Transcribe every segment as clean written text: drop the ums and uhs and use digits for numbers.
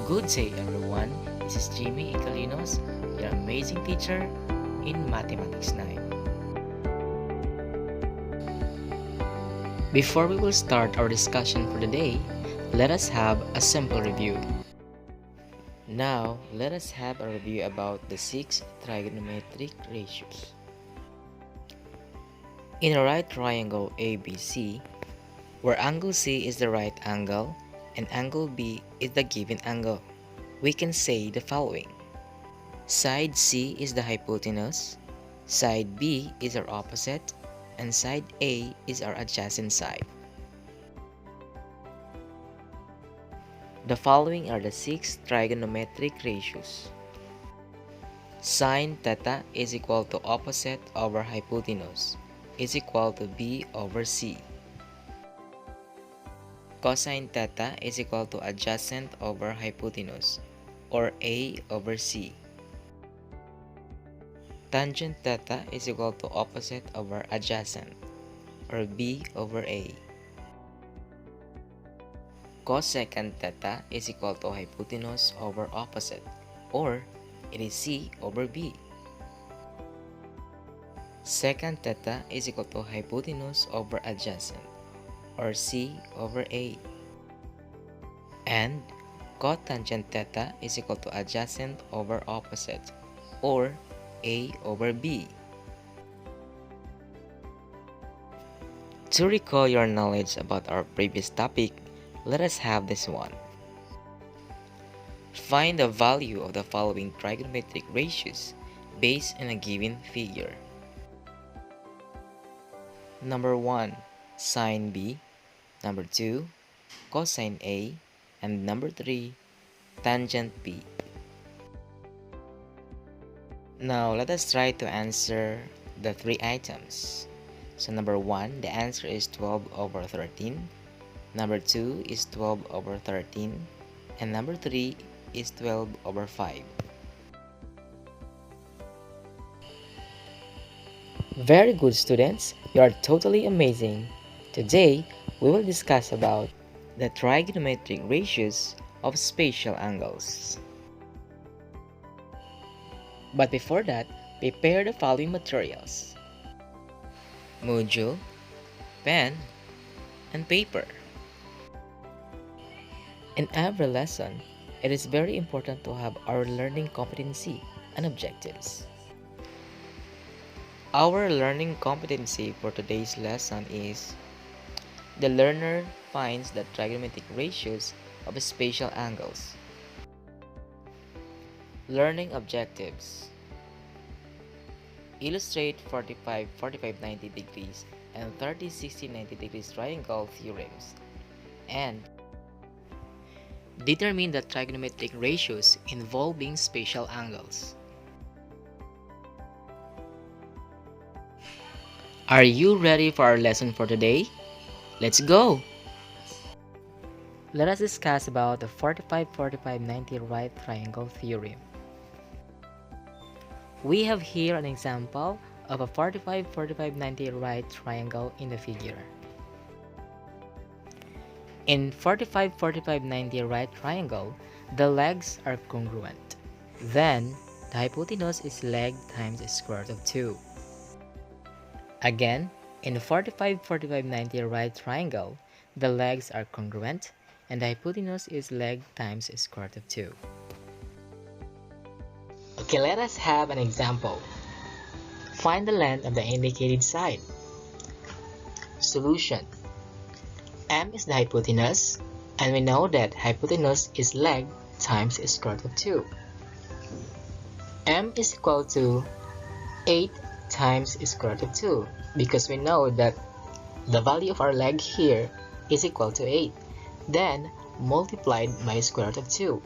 Good day everyone, this is Jimmy Icalinos, your amazing teacher in Mathematics 9. Before we will start our discussion for the day, let us have a simple review. Now, let us have a review about the 6 trigonometric ratios. In a right triangle ABC, where angle C is the right angle and angle B is the given angle, we can say the following. Side C is the hypotenuse, side B is our opposite, and side A is our adjacent side. The following are the 6 trigonometric ratios. Sin theta is equal to opposite over hypotenuse is equal to B over C. Cosine theta is equal to adjacent over hypotenuse, or A over C. Tangent theta is equal to opposite over adjacent, or B over A. Cosecant theta is equal to hypotenuse over opposite, or it is C over B. Secant theta is equal to hypotenuse over adjacent, or C over A. And cotangent theta is equal to adjacent over opposite, or A over B. To recall your knowledge about our previous topic, let us have this one. Find the value of the following trigonometric ratios based on a given figure. Number 1, sin B. Number 2, cosine A. And number 3, tangent B. Now let us try to answer the 3 items. So number 1, the answer is 12 over 13. Number 2 is 12 over 13. And number 3 is 12 over 5. Very good, students. You are totally amazing. Today, we will discuss about the trigonometric ratios of spatial angles. But before that, prepare the following materials: module, pen, and paper. In every lesson, it is very important to have our learning competency and objectives. Our learning competency for today's lesson is: the learner finds the trigonometric ratios of spatial angles. Learning objectives: illustrate 45-45-90 degrees and 30-60-90 degrees triangle theorems, and determine the trigonometric ratios involving spatial angles. Are you ready for our lesson for today? Let's go! Let us discuss about the 45-45-90 right triangle theorem. We have here an example of a 45-45-90 right triangle in the figure. In 45-45-90 right triangle, the legs are congruent. Then, the hypotenuse is leg times the square root of 2. Again, in 45-45-90 right triangle, the legs are congruent and the hypotenuse is leg times the square root of 2. Okay, let us have an example. Find the length of the indicated side. Solution: M is the hypotenuse, and we know that hypotenuse is leg times the square root of 2. M is equal to 8 times the square root of 2, because we know that the value of our leg here is equal to 8. Then multiplied by square root of 2.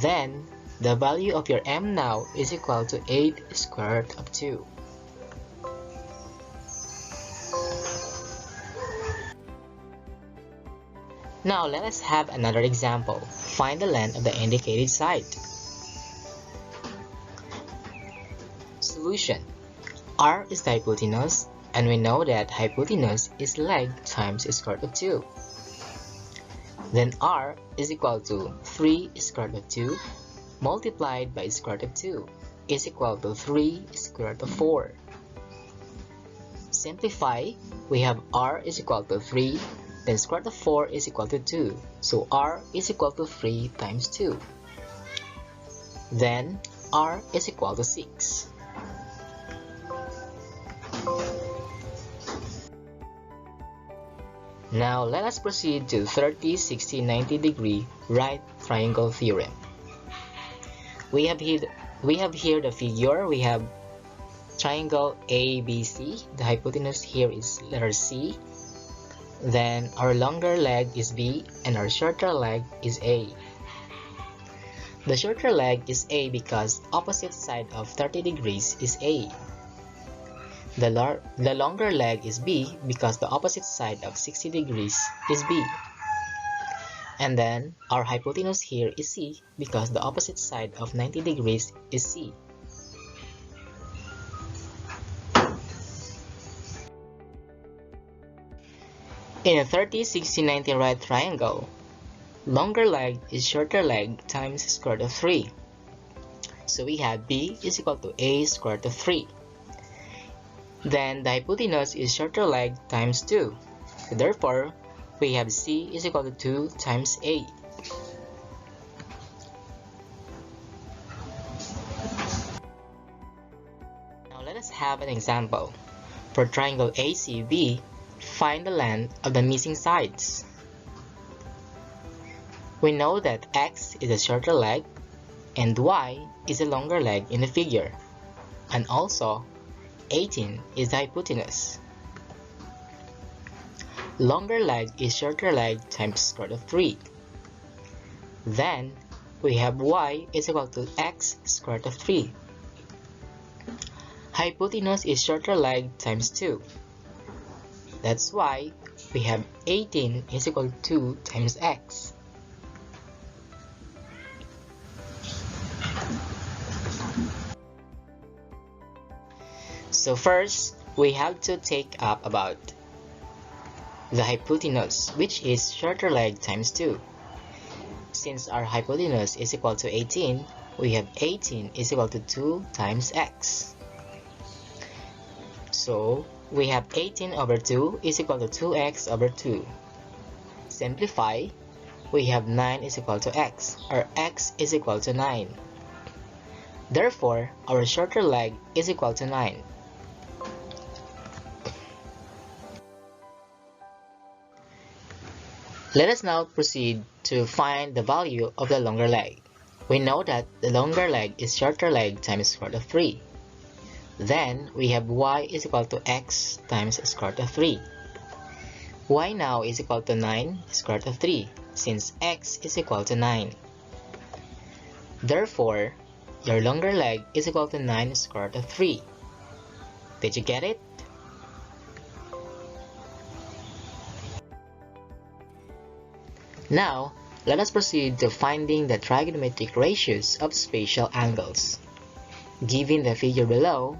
Then the value of your M now is equal to 8 square root of 2. Now let us have another example. Find the length of the indicated side. Solution: R is the hypotenuse, and we know that hypotenuse is leg times the square root of 2. Then r is equal to 3 square root of 2 multiplied by square root of 2 is equal to 3 square root of 4. Simplify, we have r is equal to 3, then square root of 4 is equal to 2, so r is equal to 3 times 2. Then r is equal to 6. Now let us proceed to 30, 60, 90 degree right triangle theorem. We have here the figure. We have triangle ABC. The hypotenuse here is letter C. Then our longer leg is B and our shorter leg is A. The shorter leg is A because opposite side of 30 degrees is A. The longer leg is B because the opposite side of 60 degrees is B. And then our hypotenuse here is C because the opposite side of 90 degrees is C. In a 30, 60, 90 right triangle, longer leg is shorter leg times square root of 3. So we have B is equal to A square root of 3. Then the hypotenuse is shorter leg times 2. So therefore, we have C is equal to 2 times A. Now let us have an example. For triangle ACB, find the length of the missing sides. We know that X is a shorter leg and Y is a longer leg in the figure. And also, 18 is the hypotenuse. Longer leg is shorter leg times square root of 3. Then we have Y is equal to X square root of 3. Hypotenuse is shorter leg times 2. That's why we have 18 is equal to 2 times X. So first, we have to take up about the hypotenuse, which is shorter leg times 2. Since our hypotenuse is equal to 18, we have 18 is equal to 2 times X. So we have 18 over 2 is equal to 2x over 2. Simplify, we have 9 is equal to x, or x is equal to 9. Therefore, our shorter leg is equal to 9. Let us now proceed to find the value of the longer leg. We know that the longer leg is shorter leg times square root of 3. Then we have y is equal to x times square root of 3. Y now is equal to 9 square root of 3 since x is equal to 9. Therefore, your longer leg is equal to 9 square root of 3. Did you get it? Now, let us proceed to finding the trigonometric ratios of spatial angles. Given the figure below,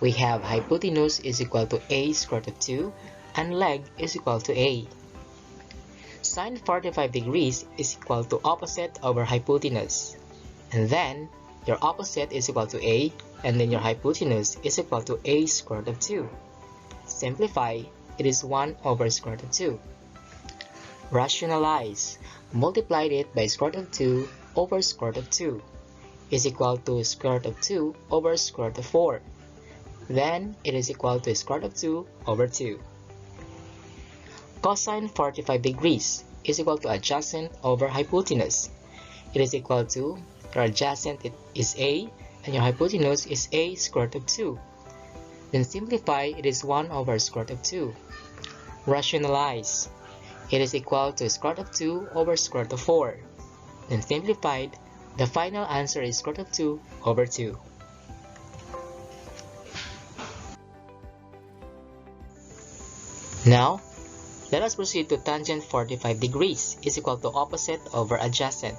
we have hypotenuse is equal to a square root of 2 and leg is equal to a. Sine 45 degrees is equal to opposite over hypotenuse. And then, your opposite is equal to a, and then your hypotenuse is equal to a square root of 2. Simplify, it is 1 over square root of 2. Rationalize, multiplied it by square root of 2 over square root of 2 is equal to square root of 2 over square root of 4. Then it is equal to square root of 2 over 2. Cosine 45 degrees is equal to adjacent over hypotenuse. It is equal to your adjacent is a and your hypotenuse is a square root of 2. Then simplify, it is 1 over square root of 2. Rationalize. It is equal to square root of 2 over square root of 4. Then simplified, the final answer is square root of 2 over 2. Now, let us proceed to tangent 45 degrees is equal to opposite over adjacent.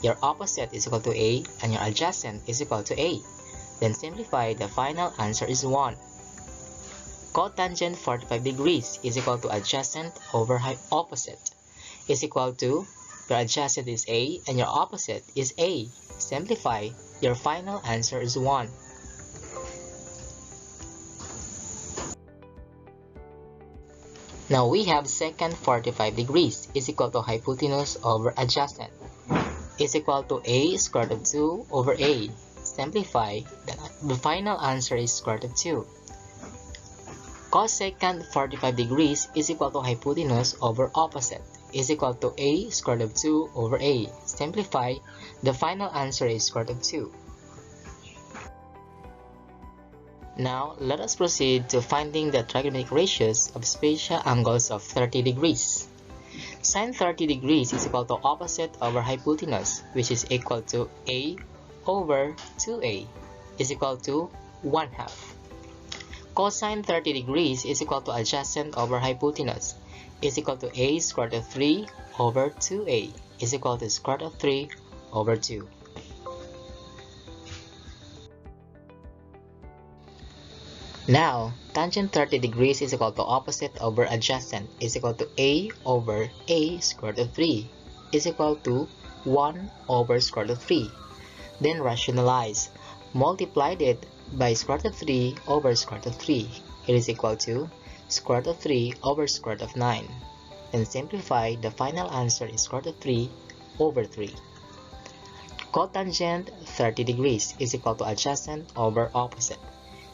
Your opposite is equal to a and your adjacent is equal to a. Then simplify, the final answer is 1. Cotangent 45 degrees is equal to adjacent over opposite. is equal to, your adjacent is A and your opposite is A. Simplify, your final answer is 1. Now we have secant 45 degrees is equal to hypotenuse over adjacent is equal to A square root of 2 over A. Simplify, the final answer is square root of 2. Cosecant 45 degrees is equal to hypotenuse over opposite is equal to A square root of 2 over A. Simplify, the final answer is square root of 2. Now, let us proceed to finding the trigonometric ratios of spatial angles of 30 degrees. Sin 30 degrees is equal to opposite over hypotenuse, which is equal to A over 2A is equal to 1/2. Cosine 30 degrees is equal to adjacent over hypotenuse is equal to A square root of 3 over 2A is equal to square root of 3 over 2. Now, tangent 30 degrees is equal to opposite over adjacent is equal to A over A square root of 3 is equal to 1 over square root of 3. Then rationalize. Multiplied it by square root of 3 over square root of 3. It is equal to square root of 3 over square root of 9. Then simplify, the final answer is square root of 3 over 3. Cotangent 30 degrees is equal to adjacent over opposite.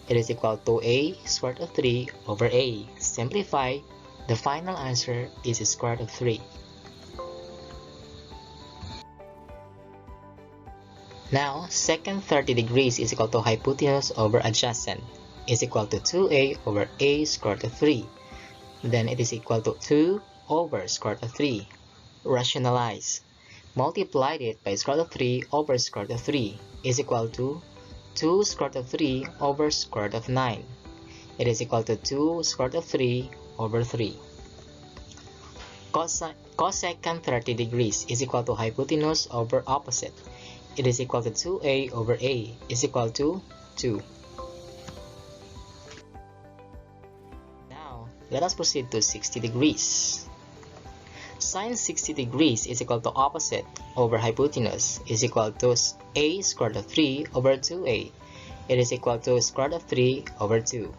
It is equal to A square root of 3 over A. Simplify, the final answer is square root of 3. Now, secant 30 degrees is equal to hypotenuse over adjacent is equal to 2A over A square root of 3. Then it is equal to 2 over square root of 3. Rationalize. Multiplied it by square root of 3 over square root of 3 is equal to 2 square root of 3 over square root of 9. It is equal to 2 square root of 3 over 3. Cosecant 30 degrees is equal to hypotenuse over opposite. It is equal to 2A over A is equal to 2. Now, let us proceed to 60 degrees. Sin 60 degrees is equal to opposite over hypotenuse is equal to A square root of 3 over 2A. It is equal to square root of 3 over 2.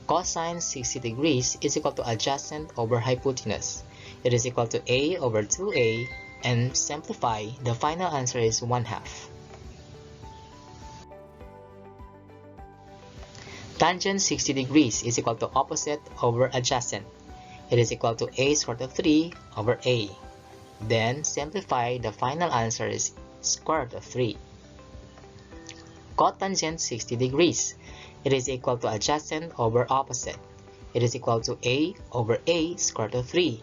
Cosine 60 degrees is equal to adjacent over hypotenuse. It is equal to A over 2A, and simplify, the final answer is 1/2. Tangent 60 degrees is equal to opposite over adjacent. It is equal to A square root of 3 over A. Then simplify, the final answer is square root of 3. Cotangent 60 degrees. It is equal to adjacent over opposite. It is equal to A over A square root of 3.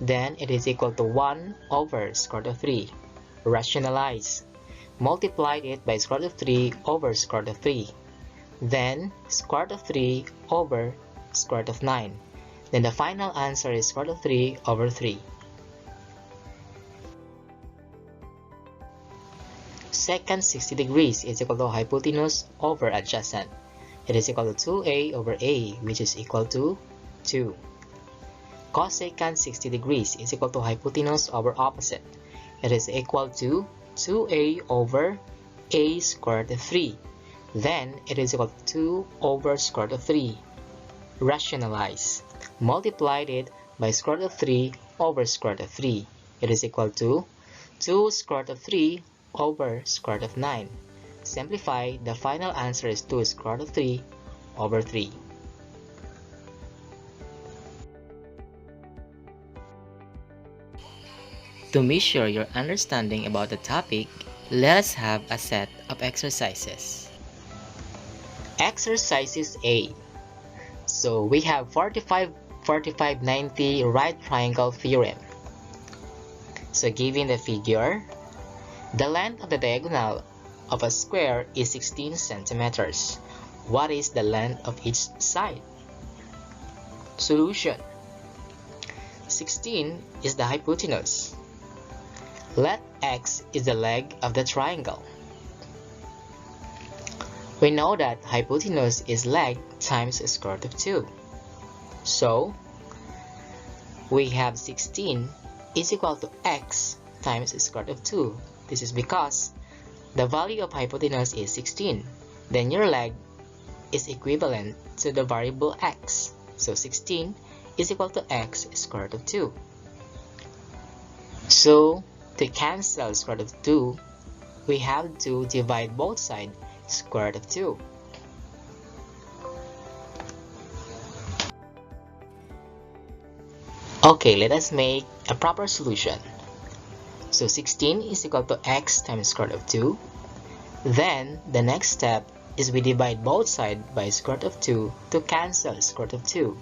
Then it is equal to 1 over square root of 3. Rationalize. Multiplied it by square root of 3 over square root of 3. Then square root of 3 over square root of 9. Then the final answer is square root of 3 over 3. Secant 60 degrees is equal to hypotenuse over adjacent. It is equal to 2A over A, which is equal to 2. Cosecant 60 degrees is equal to hypotenuse over opposite. It is equal to 2A over A square root of 3. Then it is equal to 2 over square root of 3. Rationalize. Multiplied it by square root of 3 over square root of 3. It is equal to 2 square root of 3 over square root of 9. Simplify, the final answer is 2 square root of 3 over 3. To measure your understanding about the topic, let us have a set of exercises. Exercises A. So we have 45-90 right triangle theorem. So given the figure, the length of the diagonal of a square is 16 centimeters. What is the length of each side? Solution. 16 is the hypotenuse. Let x is the leg of the triangle. We know that hypotenuse is leg times square root of 2. So, we have 16 is equal to x times the square root of 2. This is because the value of hypotenuse is 16. Then your leg is equivalent to the variable x. So 16 is equal to x square root of 2. So to cancel square root of 2, we have to divide both sides square root of 2. Okay, let us make a proper solution. So 16 is equal to x times square root of 2. Then the next step is we divide both sides by square root of 2 to cancel square root of 2.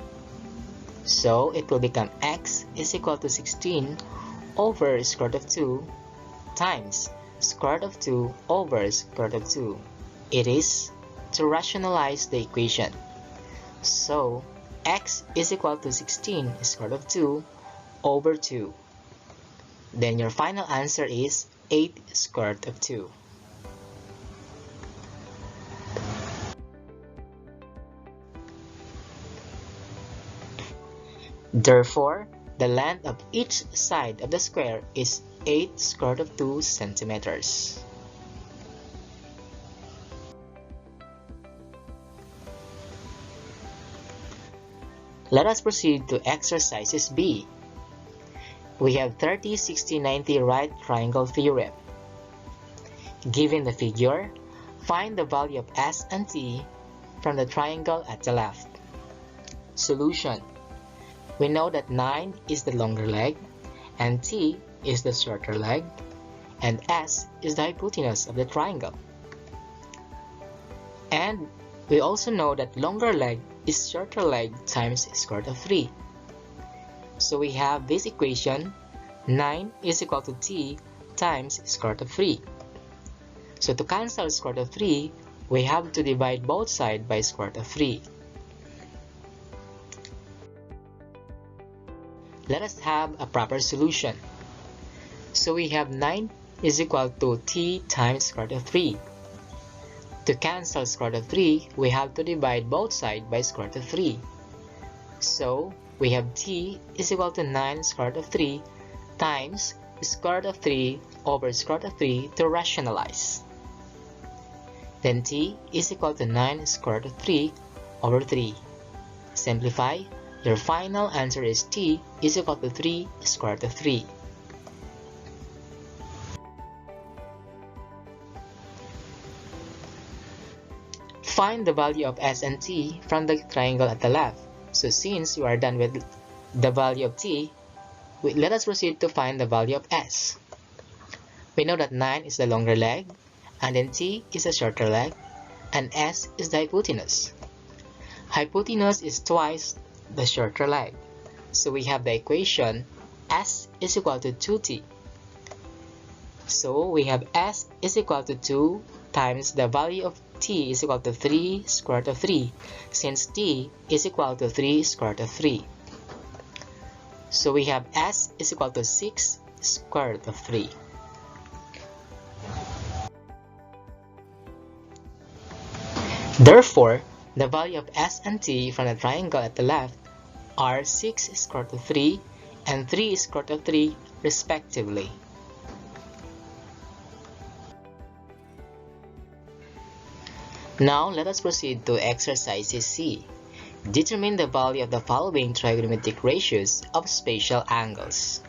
So it will become x is equal to 16 over square root of 2 times square root of 2 over square root of 2. It is to rationalize the equation. So x is equal to 16 square root of 2 over 2. Then your final answer is 8 square root of 2. Therefore, the length of each side of the square is 8 square root of 2 centimeters. Let us proceed to exercises B. We have 30, 60, 90 right triangle theorem. Given the figure, find the value of S and T from the triangle at the left. Solution. We know that 9 is the longer leg, and T is the shorter leg, and S is the hypotenuse of the triangle. And we also know that longer leg is shorter leg times square root of 3. So we have this equation, 9 is equal to T times square root of 3. So to cancel square root of 3, we have to divide both sides by square root of 3. Let us have a proper solution. So we have 9 is equal to T times square root of 3. To cancel square root of 3, we have to divide both sides by square root of 3. So we have T is equal to 9 square root of 3 times square root of 3 over square root of 3 to rationalize. Then T is equal to 9 square root of 3 over 3. Simplify. Your final answer is T is equal to 3 square root of 3. Find the value of S and T from the triangle at the left. So since you are done with the value of T, let us proceed to find the value of S. We know that 9 is the longer leg, and then T is the shorter leg, and S is the hypotenuse. Hypotenuse is twice the shorter leg. So we have the equation S is equal to 2T. So we have S is equal to 2 times the value of T is equal to 3 square root of 3, since T is equal to 3 square root of 3. So we have S is equal to 6 square root of 3. Therefore, the value of S and T from the triangle at the left are 6 square root of 3 and 3 square root of 3 respectively. Now let us proceed to exercise C. Determine the value of the following trigonometric ratios of spatial angles.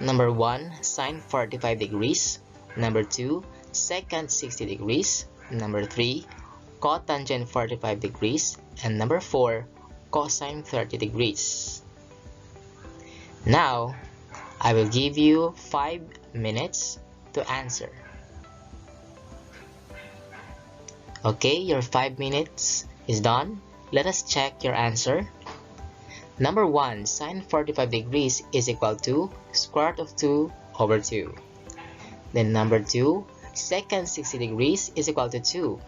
Number 1, sine 45 degrees. Number 2, secant 60 degrees. Number 3, cotangent 45 degrees. And number 4, cosine 30 degrees. Now, I will give you 5 minutes to answer. Okay, your 5 minutes is done. Let us check your answer. Number 1, sine 45 degrees is equal to square root of 2 over 2. Then number 2, secant 60 degrees is equal to 2.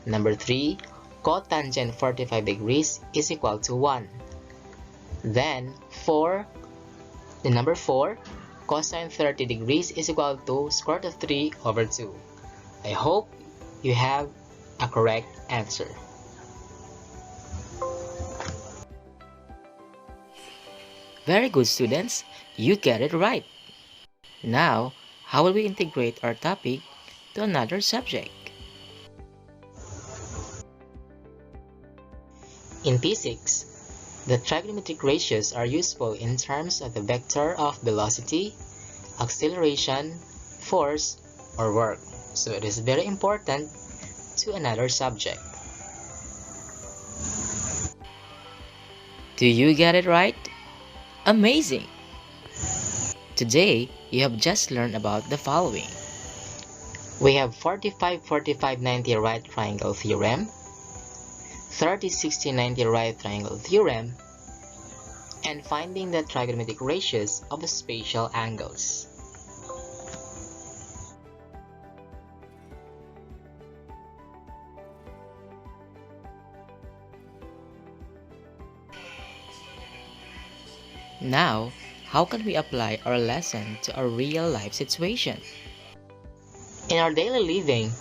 Number 3, cotangent 45 degrees is equal to 1. Then number 4, cosine 30 degrees is equal to square root of 3 over 2. I hope you have a correct answer. Very good, students. You get it right. Now, how will we integrate our topic to another subject? In physics, the trigonometric ratios are useful in terms of the vector of velocity, acceleration, force, or work. So it is very important to another subject. Do you get it right? Amazing! Today, you have just learned about the following. We have 45-45-90 right triangle theorem, 30-60-90 right triangle theorem, and finding the trigonometric ratios of the spatial angles. Now, how can we apply our lesson to a real-life situation? In our daily living,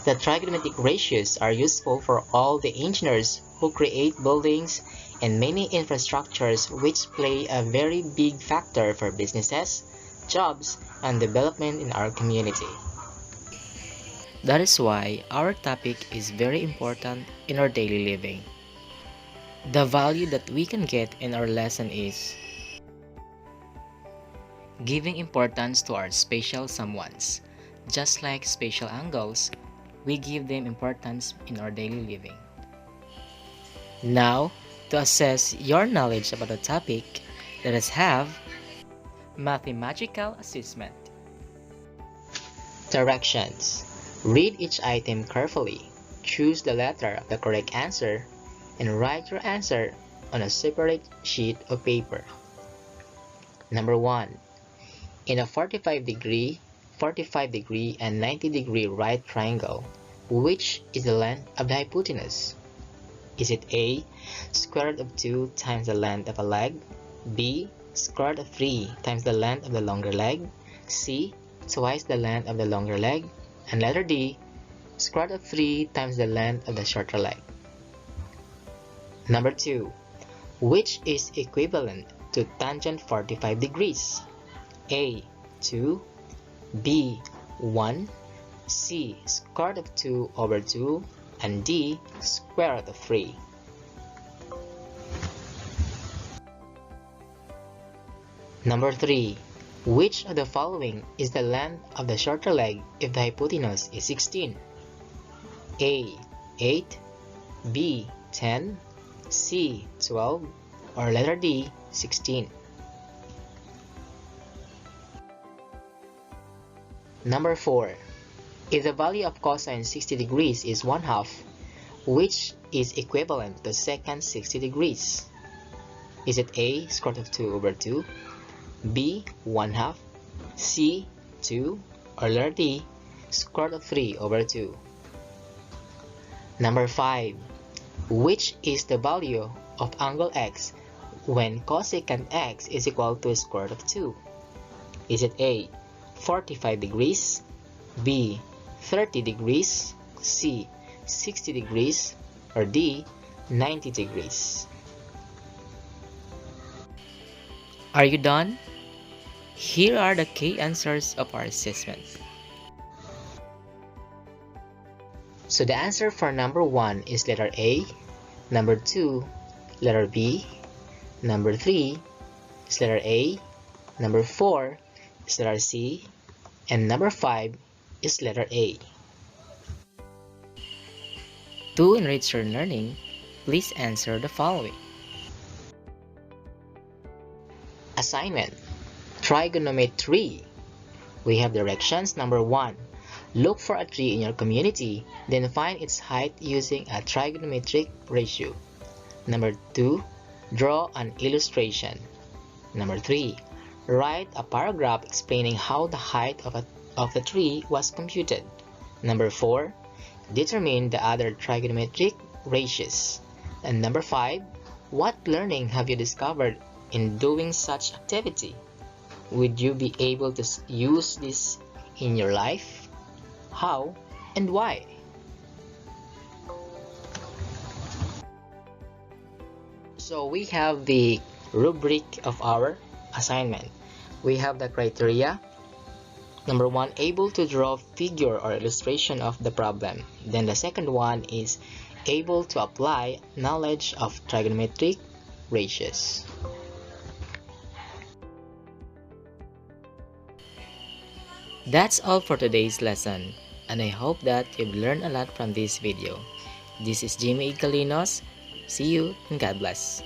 the trigonometric ratios are useful for all the engineers who create buildings and many infrastructures which play a very big factor for businesses, jobs, and development in our community. That is why our topic is very important in our daily living. The value that we can get in our lesson is giving importance to our spatial someones. Just like spatial angles, we give them importance in our daily living. Now, to assess your knowledge about the topic, let us have mathematical assessment. Directions. Read each item carefully. Choose the letter of the correct answer and write your answer on a separate sheet of paper. Number 1. In a 45-degree, and 90-degree right triangle, which is the length of the hypotenuse? Is it A, square root of 2 times the length of a leg, B, square root of 3 times the length of the longer leg, C, twice the length of the longer leg, and letter D, square root of 3 times the length of the shorter leg? Number 2. Which is equivalent to tangent 45 degrees? A, 2, B, 1, C, square root of 2 over 2, and D, square root of 3. Number 3. Which of the following is the length of the shorter leg if the hypotenuse is 16? A, 8, B, 10, C, 12, or letter D, 16? Number 4. If the value of cosine 60 degrees is 1/2, which is equivalent to secant 60 degrees? Is it A, square root of 2 over 2, B, 1/2, C, 2, or letter D, square root of 3 over 2? Number 5. Which is the value of angle x when cosecant x is equal to square root of 2? Is it A, 45 degrees, B, 30 degrees, C, 60 degrees, or D, 90 degrees? Are you done? Here are the key answers of our assessment. So the answer for number 1 is letter A, number 2, letter B, number 3 is letter A, number 4 is letter C, and number 5 is letter A. To enrich your learning, please answer the following. Assignment. Trigonometry. We have directions. Number 1. Look for a tree in your community, then find its height using a trigonometric ratio. Number 2. Draw an illustration. Number 3. Write a paragraph explaining how the height of the tree was computed. Number 4. Determine the other trigonometric ratios. And number 5. What learning have you discovered in doing such activity? Would you be able to use this in your life? How and why? So we have the rubric of our assignment. We have the criteria. Number 1, able to draw figure or illustration of the problem. Then the second one is able to apply knowledge of trigonometric ratios. That's all for today's lesson, and I hope that you've learned a lot from this video. This is Jimmy Igalinos. See you and God bless.